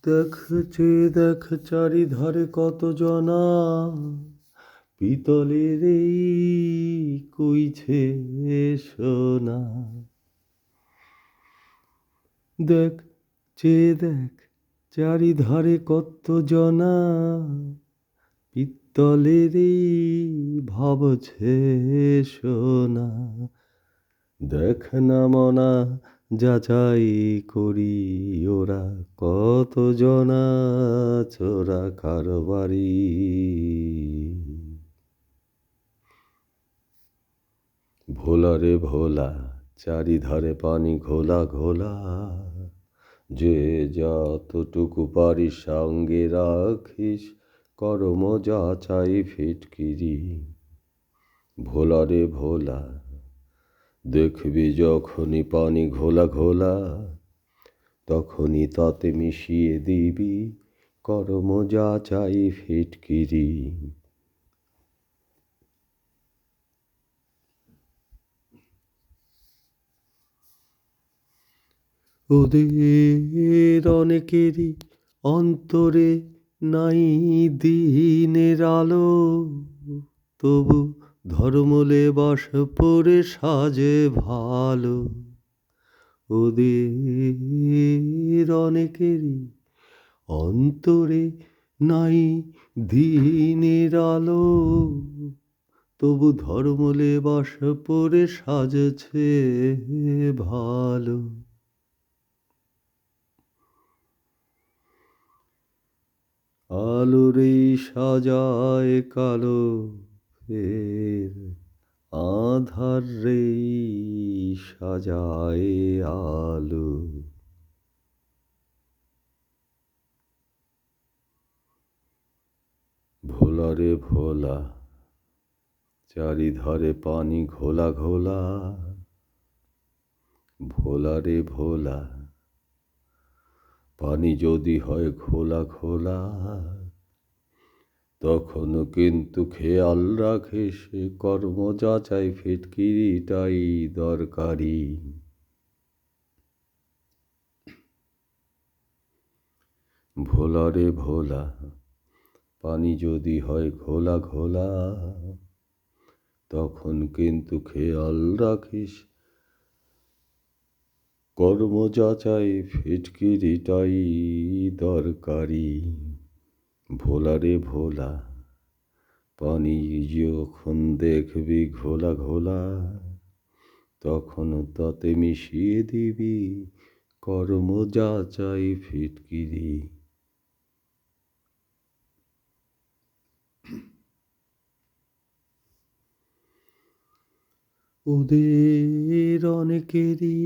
দেখ দেখ চারিধারে কত জনা পিতলের এই কইছে সোনা। দেখ দেখ চারিধারে কত জনা পিতলের এই ভাবছে সোনা। দেখ না মনা যাচাই করি ওরা কত জনা চোরা কারবারি। ভোলা রে ভোলা চারিধারে পানি ঘোলা ঘোলা, যে যতটুকু পারিস সঙ্গে রাখিস কর্ম যাচাই ফিটকিরি। ভোলা রে ভোলা দেখবি যখনই পানি ঘোলা ঘোলা, তখনই তাতে মিশিয়ে দিবি কর্ম যাচাই ফিটকিরি। ওদের অনেকেরই অন্তরে নাই দিনের আলো, তবু ধর্মলেবাস পরে সাজে ভালো। ওদের অনেকেরই অন্তরে নাই দিনের আলো, তবু ধর্মলেবাস পরে সাজছে ভালো। আলোরে সাজায় কালো, ফের আধার রে সাজায় আলো। ভোলা রে ভোলা চারিধারে পানি ঘোলা ঘোলা, ভোলা রে ভোলা পানি যদি হয় ঘোলা ঘোলা, তখনও কিন্তু খেয়াল রাখিস কর্ম যাচাই ফিটকিরিটাই দরকারি। ভোলা রে ভোলা পানি যদি হয় ঘোলা ঘোলা, তখন কিন্তু খেয়াল রাখিস কর্ম যাচাই ফিটকিরিটাই দরকারি। ভোলা রে ভোলা পানি যখন দেখবি ঘোলা ঘোলা, তখন তাতে মিশিয়ে দিবি কর্ম যাচাই ফিটকিরি। ওদের অনেকেরই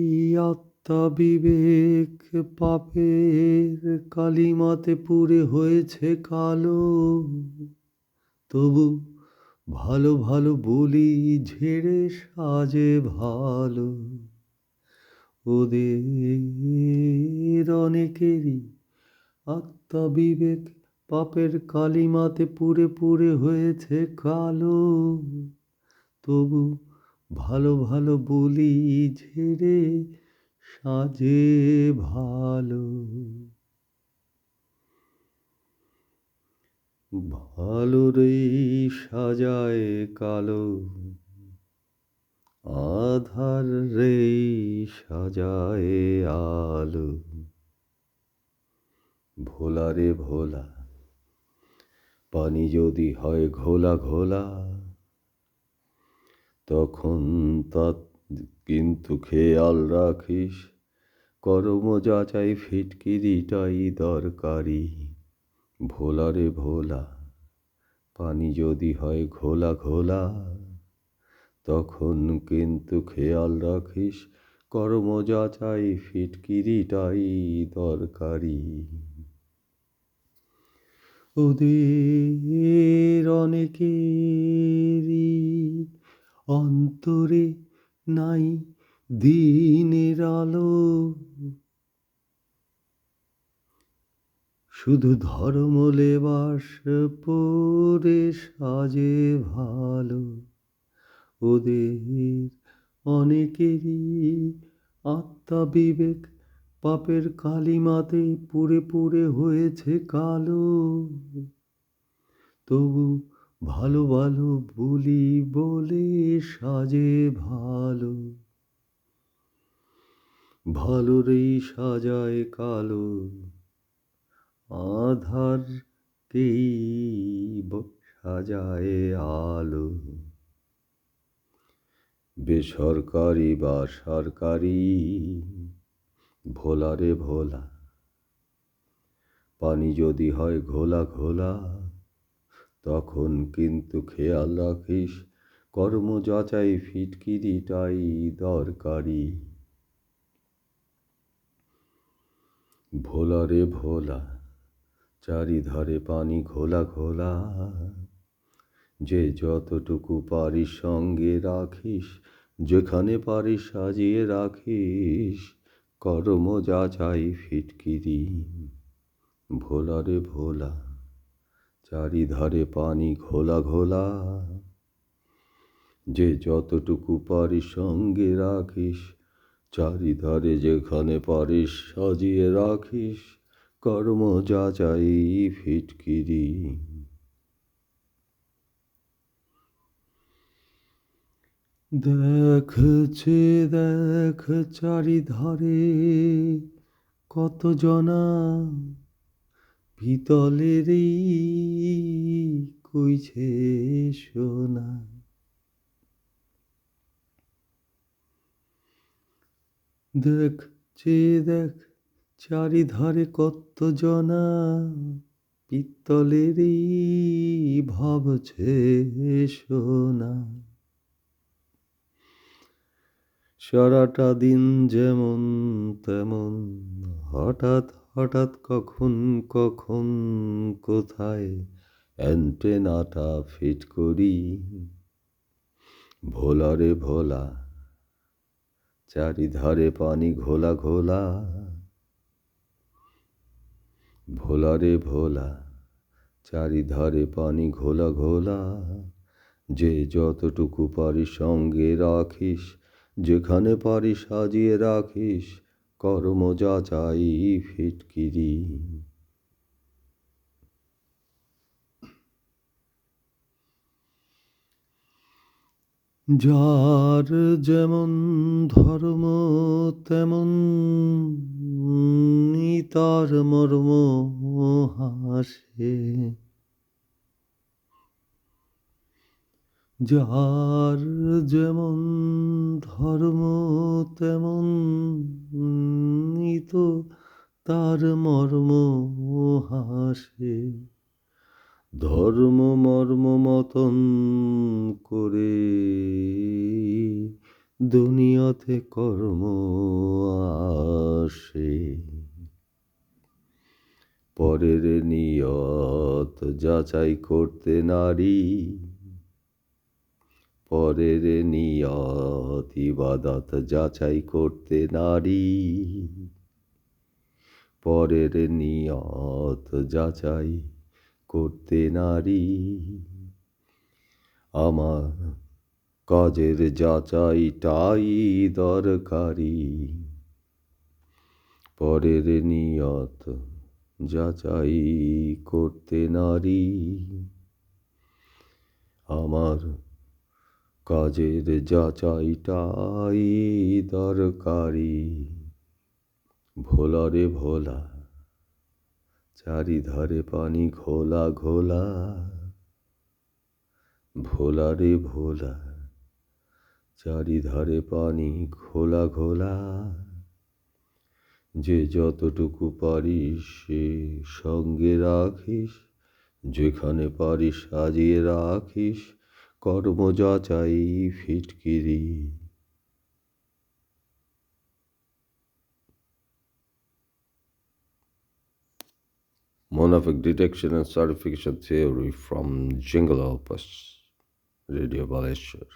আত্মা বিবেক পাপের কালিমাতে পুরে হয়েছে কালো, তবু ভালো ভালো বলি ঝেড়ে সাজে ভালো। ওদের অনেকেরই আত্মা বিবেক পাপের কালিমাতে পুরে পুরে হয়েছে কালো, তবু ভালো ভালো বলি ঝেড়ে সাজে ভালো। ভালো রে সাজায় কালো, আধার রে সাজায় আলো। ভোলা রে ভোলা পানি যদি হয় ঘোলা ঘোলা, তখন তা কিন্তু খেয়াল রাখিস কর্ম যাচাই ফিটকিরিটাই দরকারি। ভোলা রে ভোলা পানি যদি হয় ঘোলা ঘোলা, তখন কিন্তু খেয়াল রাখিস কর্ম যাচাই ফিটকিরিটাই দরকারি। ওদের অনেকেরই অন্তরে নাই দিনের আলো, শুধু ধর্ম লেবাস পরে সাজে ভালো। ওদের অনেকেরই আত্মা বিবেক পাপের কালিমাতে পুড়ে পুড়ে হয়েছে কালো, তবু ভালো ভালো বলি বলে সাজে ভালো, ভালোরেই সাজায় কালো, আধারকেই সাজায় আলো। বেসরকারি বা সরকারি, ভোলা রে ভোলা, পানি যদি হয় ঘোলা ঘোলা, তখন কিন্তু খেয়াল রাখিস কর্ম যাচাই ফিটকিরিটাই দরকারি। ভোলা রে ভোলা, চারিধারে পানি ঘোলা ঘোলা, যে যতটুকু পারিস সঙ্গে রাখিস, যেখানে পারিস সাজিয়ে রাখিস কর্ম যাচাই ফিটকিরি। ভোলা রে ভোলা, চারিধারে পানি ঘোলা ঘোলা, যে যতটুকু পারিস সঙ্গে রাখিস, চারিধারে যেখানে পারিস সাজিয়ে রাখিস কর্ম যাচাই ফিটকিরি। দেখছে দেখ চারিধারে কত জনা, পিতলেরই কইছে সোনা। দেখছে দেখ চারিধারে কত জনা, পিতলেরই ভাবছে সোনা। সারাটা দিন যেমন তেমন, হঠাৎ হঠাৎ কখন কখন কোথায় অ্যান্টেনাটা ফিট করি। ভোলা রে ভোলা, চারিধারে পানি ঘোলা ঘোলা, ভোলা রে ভোলা, চারিধারে পানি ঘোলা ঘোলা, যে যতটুকু পারিস সঙ্গে রাখিস, যেখানে পারিস সাজিয়ে রাখিস কর্ম যাচাই ফিটকিরি। যার যেমন ধর্ম তেমন তার মর্ম হাসে, যার যেমন ধর্ম তেমন তো তার মর্ম হাসে। ধর্ম মর্ম মতন করে দুনিয়াতে কর্ম আসে। পরের নিয়ত যাচাই করতে নারী, পরের নিয়ত ইবাদত যাচাই করতে নারী, পরের নিয়ত যাচাই করতে নারী। আমার কাজের যাচাইটাই দরকারি, পরের নিয়ত যাচাই করতে নারী। আমার কাজের যাচাইটাই দরকারি। ভোলা রে ভোলা, চারিধারে পানি ঘোলা ঘোলা, ভোলা রে ভোলা, চারিধারে পানি ঘোলা ঘোলা, যে যতটুকু পারিস সে সঙ্গে রাখিস, যেখানে পারিস সাজিয়ে রাখিস কর্ম যাচাই ফিটকিরি। Monoffic Detection and Certification Theory from Jingle Opus, Radio Baleshwar.